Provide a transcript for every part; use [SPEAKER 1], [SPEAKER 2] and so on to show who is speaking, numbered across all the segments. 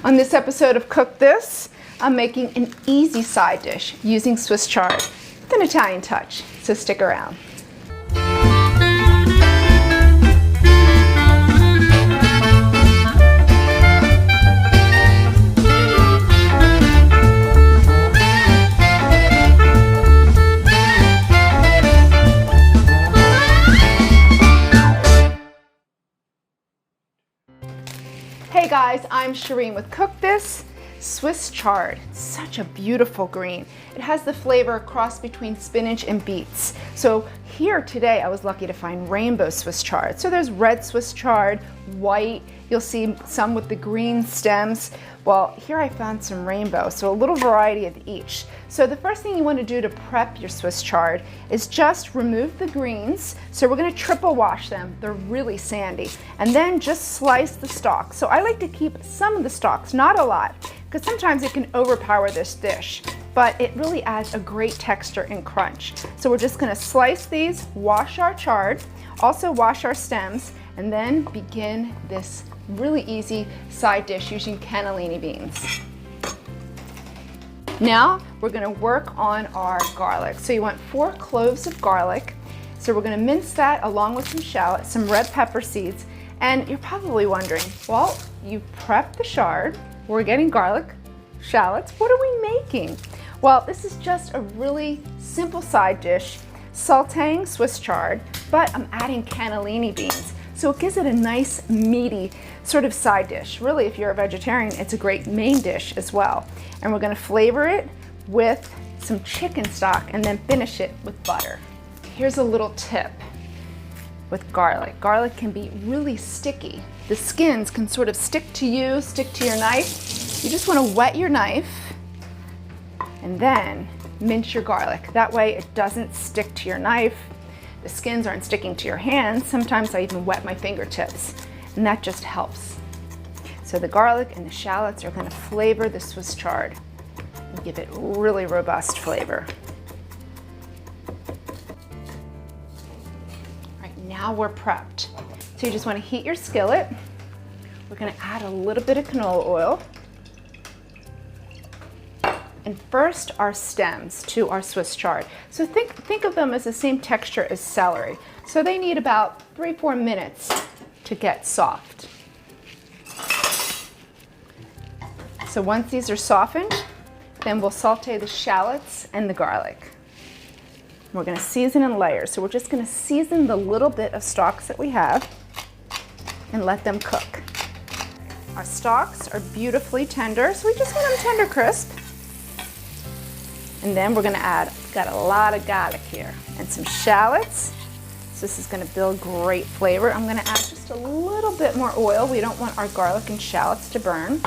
[SPEAKER 1] On this episode of Cook This, I'm making an easy side dish using Swiss chard with an Italian touch, so stick around. Hey guys, I'm Shereen with Cook This Swiss chard. Such a beautiful green. It has the flavor cross between spinach and beets. So here today I was lucky to find rainbow Swiss chard. So there's red Swiss chard, white, you'll see some with the green stems. Well, here I found some rainbow, so a little variety of each. So the first thing you want to do to prep your Swiss chard is just remove the greens. So we're going to triple wash them. They're really sandy. And then just slice the stalks. So I like to keep some of the stalks, not a lot, because sometimes it can overpower this dish, but it really adds a great texture and crunch. So we're just going to slice these, wash our chard, also wash our stems, and then begin this really easy side dish using cannellini beans. Now we're going to work on our garlic. So you want 4 cloves of garlic. So we're going to mince that along with some shallots, some red pepper seeds. And you're probably wondering, well, you prepped the chard, we're getting garlic, shallots, what are we making? Well, this is just a really simple side dish, sauteing Swiss chard, but I'm adding cannellini beans. So it gives it a nice meaty sort of side dish. Really, if you're a vegetarian, it's a great main dish as well. And we're going to flavor it with some chicken stock and then finish it with butter. Here's a little tip with garlic. Garlic can be really sticky. The skins can sort of stick to you, stick to your knife. You just want to wet your knife and then mince your garlic. That way it doesn't stick to your knife. The skins aren't sticking to your hands. Sometimes I even wet my fingertips, and that just helps. So the garlic and the shallots are going to flavor the Swiss chard and give it really robust flavor. All right, now we're prepped. So you just want to heat your skillet. We're going to add a little bit of canola oil. And first our stems to our Swiss chard. So think of them as the same texture as celery. So they need about 3-4 minutes to get soft. So once these are softened, then we'll saute the shallots and the garlic. We're going to season in layers. So we're just going to season the little bit of stalks that we have and let them cook. Our stalks are beautifully tender, so we just want them tender crisp. And then we're going to add, got a lot of garlic here, and some shallots. So this is going to build great flavor. I'm going to add just a little bit more oil. We don't want our garlic and shallots to burn.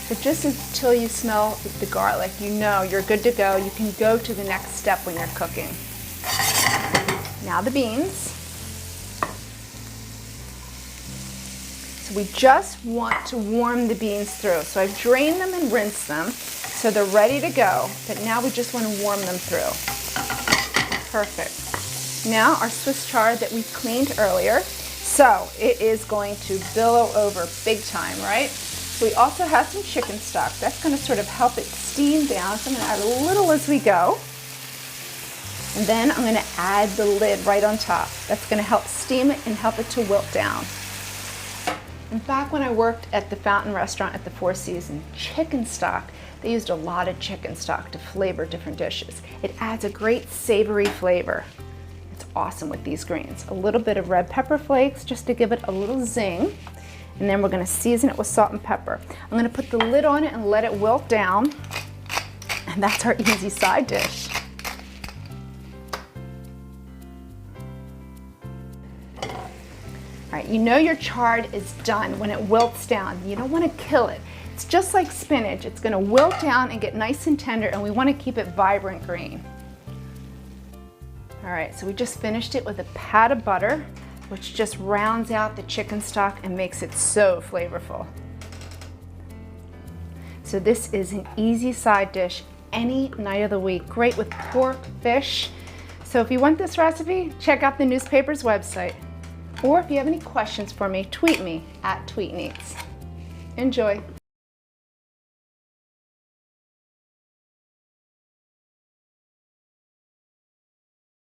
[SPEAKER 1] But just until you smell the garlic, you know you're good to go. You can go to the next step when you're cooking. Now the beans. So we just want to warm the beans through. So I've drained them and rinsed them. So they're ready to go, but now we just want to warm them through. Perfect. Now our Swiss chard that we cleaned earlier, so it is going to billow over big time, right? So we also have some chicken stock. That's going to sort of help it steam down. So I'm going to add a little as we go. And then I'm going to add the lid right on top. That's going to help steam it and help it to wilt down. In fact, when I worked at the Fountain Restaurant at the Four Seasons, chicken stock, they used a lot of chicken stock to flavor different dishes. It adds a great savory flavor. It's awesome with these greens. A little bit of red pepper flakes just to give it a little zing. And then we're going to season it with salt and pepper. I'm going to put the lid on it and let it wilt down. And that's our easy side dish. All right, you know your chard is done when it wilts down. You don't want to kill it. It's just like spinach. It's going to wilt down and get nice and tender, and we want to keep it vibrant green. All right, so we just finished it with a pat of butter, which just rounds out the chicken stock and makes it so flavorful. So this is an easy side dish any night of the week. Great with pork, fish. So if you want this recipe, check out the newspaper's website. Or if you have any questions for me, tweet me at @tweetneats. Enjoy.